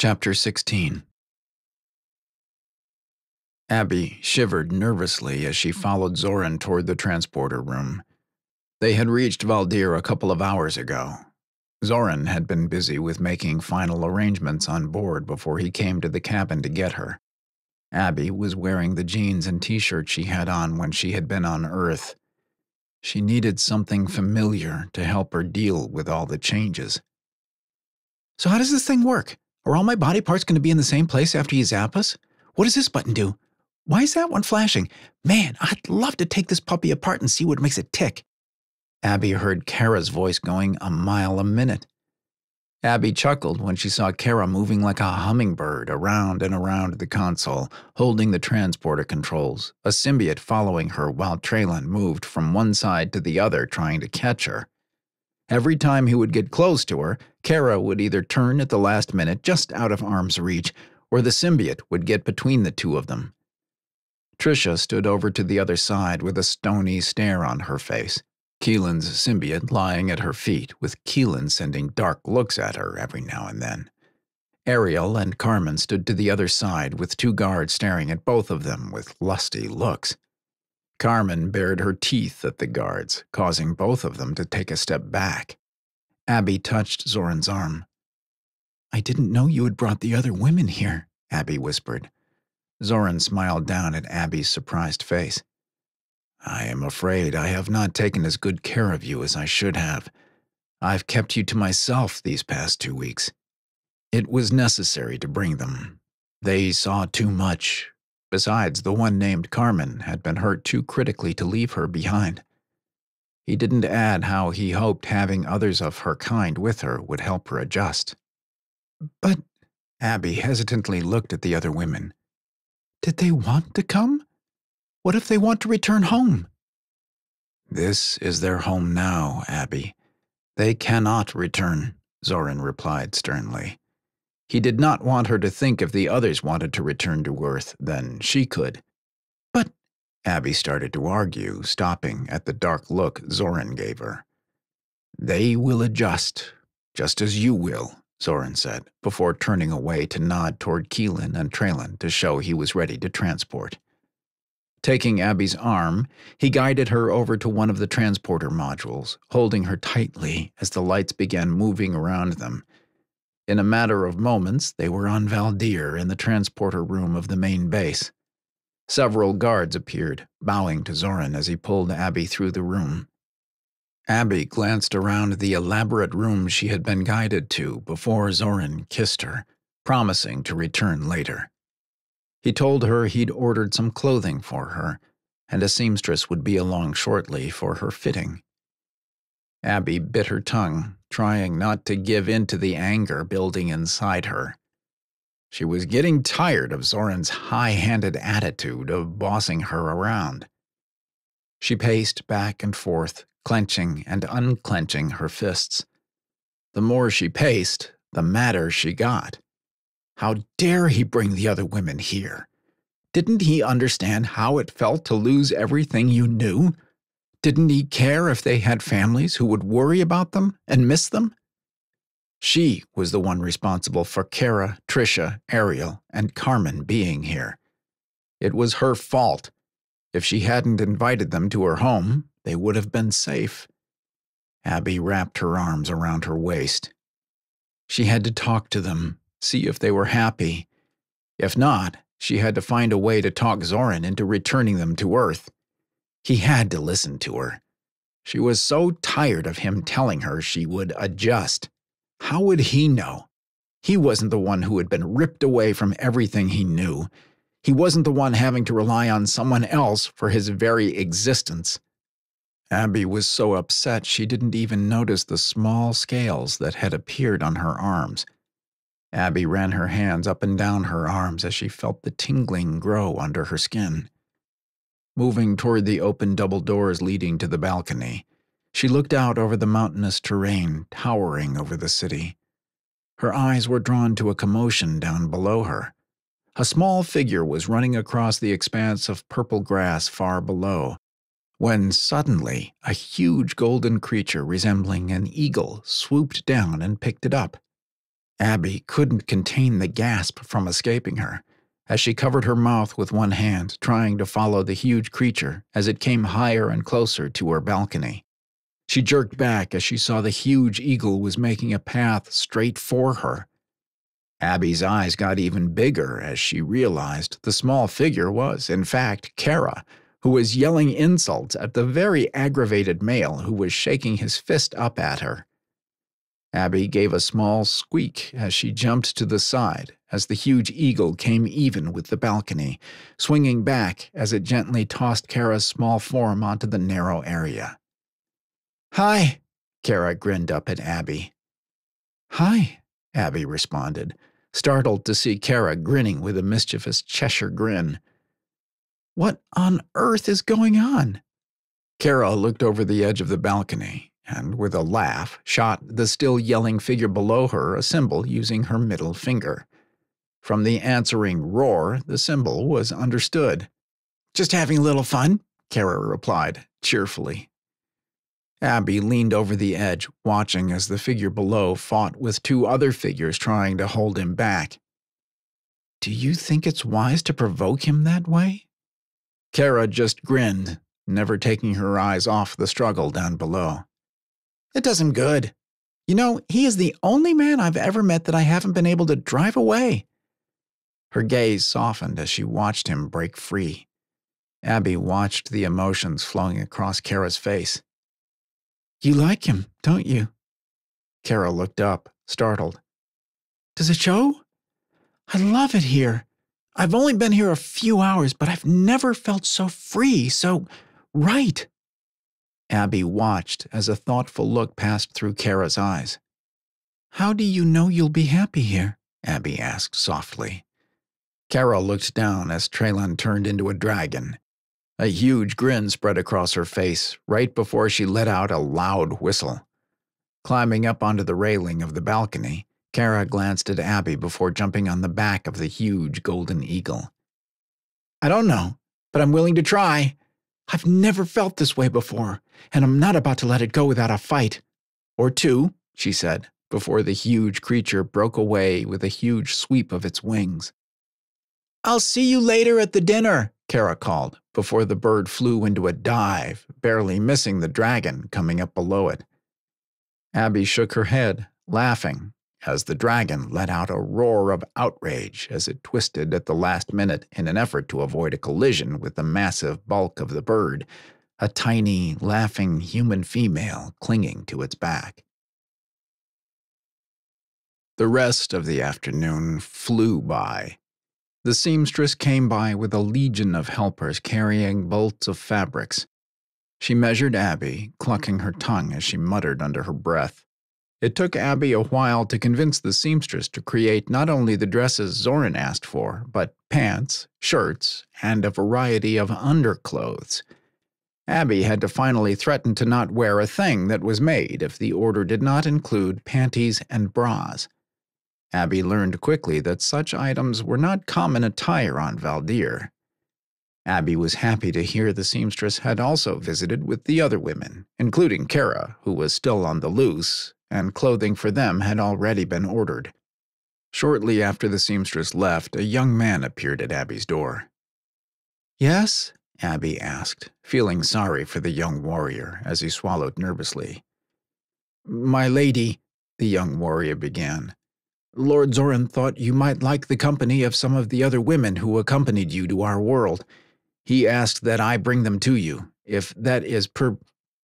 Chapter 16. Abby shivered nervously as she followed Zoran toward the transporter room. They had reached Valdier a couple of hours ago. Zoran had been busy with making final arrangements on board before he came to the cabin to get her. Abby was wearing the jeans and t-shirt she had on when she had been on Earth. She needed something familiar to help her deal with all the changes. So how does this thing work? Are all my body parts going to be in the same place after you zap us? What does this button do? Why is that one flashing? Man, I'd love to take this puppy apart and see what makes it tick. Abby heard Kara's voice going a mile a minute. Abby chuckled when she saw Kara moving like a hummingbird around and around the console, holding the transporter controls, a symbiot following her while Traylon moved from one side to the other trying to catch her. Every time he would get close to her, Kara would either turn at the last minute just out of arm's reach, or the symbiot would get between the two of them. Trisha stood over to the other side with a stony stare on her face, Keelan's symbiot lying at her feet, with Keelan sending dark looks at her every now and then. Ariel and Carmen stood to the other side with two guards staring at both of them with lusty looks. Carmen bared her teeth at the guards, causing both of them to take a step back. Abby touched Zoran's arm. I didn't know you had brought the other women here, Abby whispered. Zoran smiled down at Abby's surprised face. I am afraid I have not taken as good care of you as I should have. I've kept you to myself these past 2 weeks. It was necessary to bring them. They saw too much. Besides, the one named Carmen had been hurt too critically to leave her behind. He didn't add how he hoped having others of her kind with her would help her adjust. But Abby hesitantly looked at the other women. Did they want to come? What if they want to return home? This is their home now, Abby. They cannot return, Zoran replied sternly. He did not want her to think if the others wanted to return to Earth, then she could. But Abby started to argue, stopping at the dark look Zoran gave her. They will adjust, just as you will, Zoran said, before turning away to nod toward Keelan and Traylon to show he was ready to transport. Taking Abby's arm, he guided her over to one of the transporter modules, holding her tightly as the lights began moving around them. In a matter of moments, they were on Valdier in the transporter room of the main base. Several guards appeared, bowing to Zoran as he pulled Abby through the room. Abby glanced around the elaborate room she had been guided to before Zoran kissed her, promising to return later. He told her he'd ordered some clothing for her, and a seamstress would be along shortly for her fitting. Abby bit her tongue, trying not to give in to the anger building inside her. She was getting tired of Zoran's high-handed attitude of bossing her around. She paced back and forth, clenching and unclenching her fists. The more she paced, the madder she got. How dare he bring the other women here? Didn't he understand how it felt to lose everything you knew? Didn't he care if they had families who would worry about them and miss them? She was the one responsible for Kara, Trisha, Ariel, and Carmen being here. It was her fault. If she hadn't invited them to her home, they would have been safe. Abby wrapped her arms around her waist. She had to talk to them, see if they were happy. If not, she had to find a way to talk Zoran into returning them to Earth. He had to listen to her. She was so tired of him telling her she would adjust. How would he know? He wasn't the one who had been ripped away from everything he knew. He wasn't the one having to rely on someone else for his very existence. Abby was so upset she didn't even notice the small scales that had appeared on her arms. Abby ran her hands up and down her arms as she felt the tingling grow under her skin. Moving toward the open double doors leading to the balcony, she looked out over the mountainous terrain towering over the city. Her eyes were drawn to a commotion down below her. A small figure was running across the expanse of purple grass far below, when suddenly a huge golden creature resembling an eagle swooped down and picked it up. Abby couldn't contain the gasp from escaping her, as she covered her mouth with one hand, trying to follow the huge creature as it came higher and closer to her balcony. She jerked back as she saw the huge eagle was making a path straight for her. Abby's eyes got even bigger as she realized the small figure was, in fact, Kara, who was yelling insults at the very aggravated male who was shaking his fist up at her. Abby gave a small squeak as she jumped to the side as the huge eagle came even with the balcony, swinging back as it gently tossed Kara's small form onto the narrow area. "Hi," Kara grinned up at Abby. "Hi," Abby responded, startled to see Kara grinning with a mischievous Cheshire grin. "What on earth is going on?" Kara looked over the edge of the balcony and, with a laugh, shot the still yelling figure below her a symbol using her middle finger. From the answering roar, the symbol was understood. "Just having a little fun," Kara replied, cheerfully. Abby leaned over the edge, watching as the figure below fought with two other figures trying to hold him back. "Do you think it's wise to provoke him that way?" Kara just grinned, never taking her eyes off the struggle down below. "It does him good. You know, he is the only man I've ever met that I haven't been able to drive away." Her gaze softened as she watched him break free. Abby watched the emotions flowing across Kara's face. "You like him, don't you?" Kara looked up, startled. "Does it show? I love it here. I've only been here a few hours, but I've never felt so free, so right." Abby watched as a thoughtful look passed through Kara's eyes. "How do you know you'll be happy here?" Abby asked softly. Kara looked down as Traylon turned into a dragon. A huge grin spread across her face right before she let out a loud whistle. Climbing up onto the railing of the balcony, Kara glanced at Abby before jumping on the back of the huge golden eagle. "I don't know, but I'm willing to try. I've never felt this way before, and I'm not about to let it go without a fight. Or two," she said, before the huge creature broke away with a huge sweep of its wings. "I'll see you later at the dinner," Kara called, before the bird flew into a dive, barely missing the dragon coming up below it. Abby shook her head, laughing, as the dragon let out a roar of outrage as it twisted at the last minute in an effort to avoid a collision with the massive bulk of the bird, a tiny, laughing human female clinging to its back. The rest of the afternoon flew by. The seamstress came by with a legion of helpers carrying bolts of fabrics. She measured Abby, clucking her tongue as she muttered under her breath. It took Abby a while to convince the seamstress to create not only the dresses Zoran asked for, but pants, shirts, and a variety of underclothes. Abby had to finally threaten to not wear a thing that was made if the order did not include panties and bras. Abby learned quickly that such items were not common attire on Valdier. Abby was happy to hear the seamstress had also visited with the other women, including Kara, who was still on the loose, and clothing for them had already been ordered. Shortly after the seamstress left, a young man appeared at Abby's door. "Yes?" Abby asked, feeling sorry for the young warrior as he swallowed nervously. "My lady," the young warrior began, "Lord Zoran thought you might like the company of some of the other women who accompanied you to our world. He asked that I bring them to you, if that is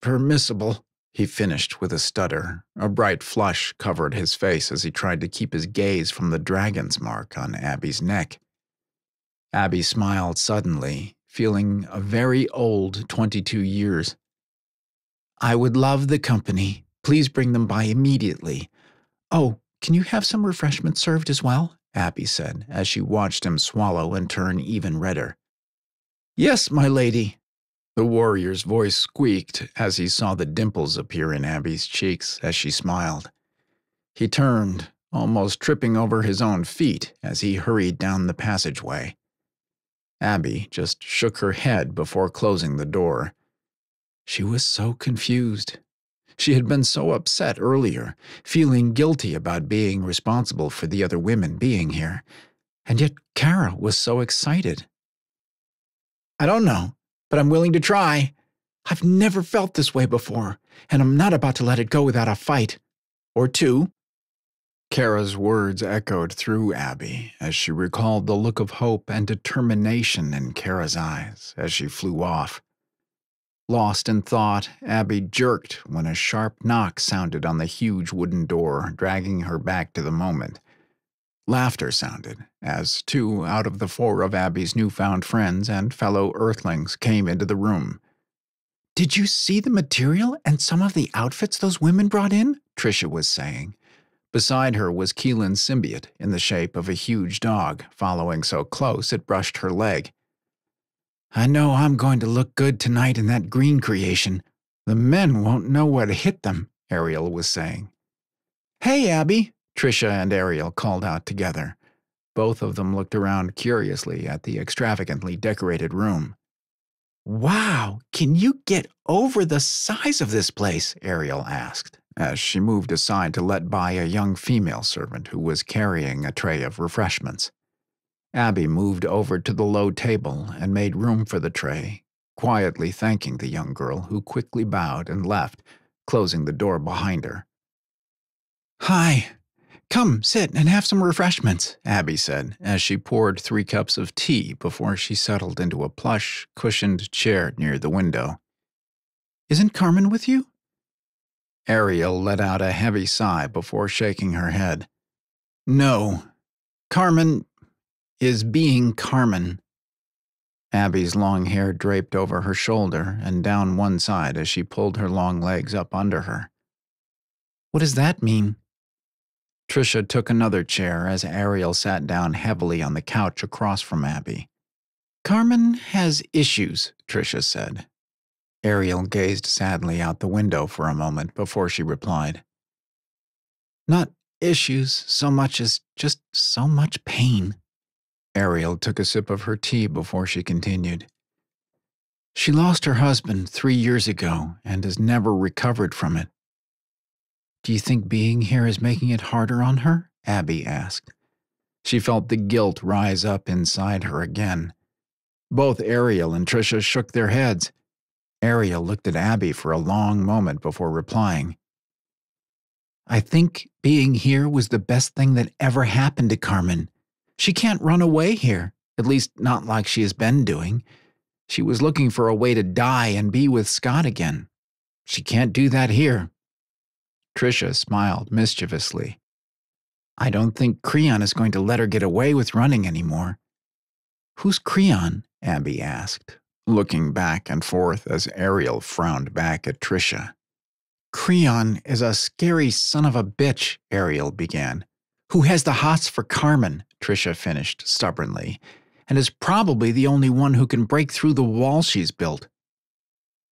permissible," he finished with a stutter. A bright flush covered his face as he tried to keep his gaze from the dragon's mark on Abby's neck. Abby smiled suddenly, feeling a very old 22 years. "I would love the company. Please bring them by immediately. Oh, can you have some refreshments served as well?" Abby said, as she watched him swallow and turn even redder. "Yes, my lady." The warrior's voice squeaked as he saw the dimples appear in Abby's cheeks as she smiled. He turned, almost tripping over his own feet as he hurried down the passageway. Abby just shook her head before closing the door. She was so confused. She had been so upset earlier, feeling guilty about being responsible for the other women being here, and yet Kara was so excited. I don't know, but I'm willing to try. I've never felt this way before, and I'm not about to let it go without a fight. Or two. Kara's words echoed through Abby as she recalled the look of hope and determination in Kara's eyes as she flew off. Lost in thought, Abby jerked when a sharp knock sounded on the huge wooden door, dragging her back to the moment. Laughter sounded as 2 out of the 4 of Abby's newfound friends and fellow Earthlings came into the room. Did you see the material and some of the outfits those women brought in? Trisha was saying. Beside her was Keelan's symbiot in the shape of a huge dog, following so close it brushed her leg. I know I'm going to look good tonight in that green creation. The men won't know what hit them, Ariel was saying. Hey, Abby, Trisha and Ariel called out together. Both of them looked around curiously at the extravagantly decorated room. Wow, can you get over the size of this place? Ariel asked, as she moved aside to let by a young female servant who was carrying a tray of refreshments. Abby moved over to the low table and made room for the tray, quietly thanking the young girl who quickly bowed and left, closing the door behind her. Hi. Come, sit and have some refreshments, Abby said, as she poured 3 cups of tea before she settled into a plush, cushioned chair near the window. Isn't Carmen with you? Ariel let out a heavy sigh before shaking her head. No. Carmen is being Carmen. Abby's long hair draped over her shoulder and down one side as she pulled her long legs up under her. What does that mean? Trisha took another chair as Ariel sat down heavily on the couch across from Abby. Carmen has issues, Trisha said. Ariel gazed sadly out the window for a moment before she replied. Not issues so much as just so much pain. Ariel took a sip of her tea before she continued. She lost her husband 3 years ago and has never recovered from it. Do you think being here is making it harder on her? Abby asked. She felt the guilt rise up inside her again. Both Ariel and Trisha shook their heads. Ariel looked at Abby for a long moment before replying. I think being here was the best thing that ever happened to Carmen. She can't run away here, at least not like she has been doing. She was looking for a way to die and be with Scott again. She can't do that here. Trisha smiled mischievously. I don't think Creon is going to let her get away with running anymore. Who's Creon? Abby asked, looking back and forth as Ariel frowned back at Trisha. Creon is a scary son of a bitch, Ariel began. Who has the hots for Carmen, Trisha finished stubbornly, and is probably the only one who can break through the wall she's built.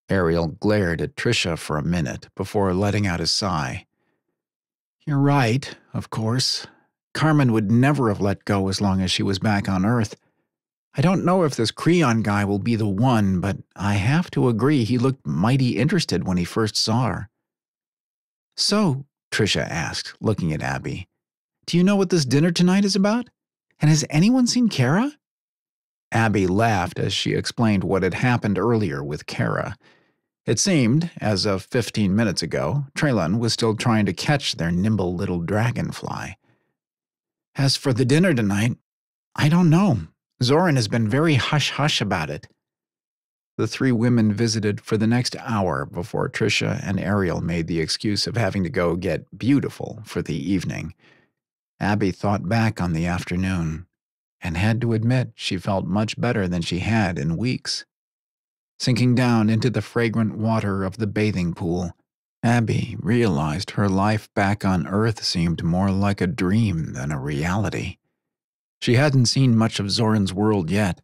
Ariel glared at Trisha for a minute before letting out a sigh. You're right, of course. Carmen would never have let go as long as she was back on Earth. I don't know if this Creon guy will be the one, but I have to agree he looked mighty interested when he first saw her. So, Trisha asked, looking at Abby, do you know what this dinner tonight is about? And has anyone seen Kara? Abby laughed as she explained what had happened earlier with Kara. It seemed, as of 15 minutes ago, Trelan was still trying to catch their nimble little dragonfly. As for the dinner tonight, I don't know. Zoran has been very hush-hush about it. The 3 women visited for the next hour before Trisha and Ariel made the excuse of having to go get beautiful for the evening. Abby thought back on the afternoon and had to admit she felt much better than she had in weeks. Sinking down into the fragrant water of the bathing pool, Abby realized her life back on Earth seemed more like a dream than a reality. She hadn't seen much of Zoran's world yet,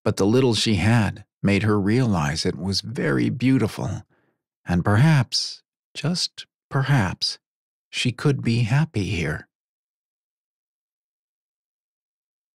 but the little she had made her realize it was very beautiful, and perhaps, just perhaps, she could be happy here.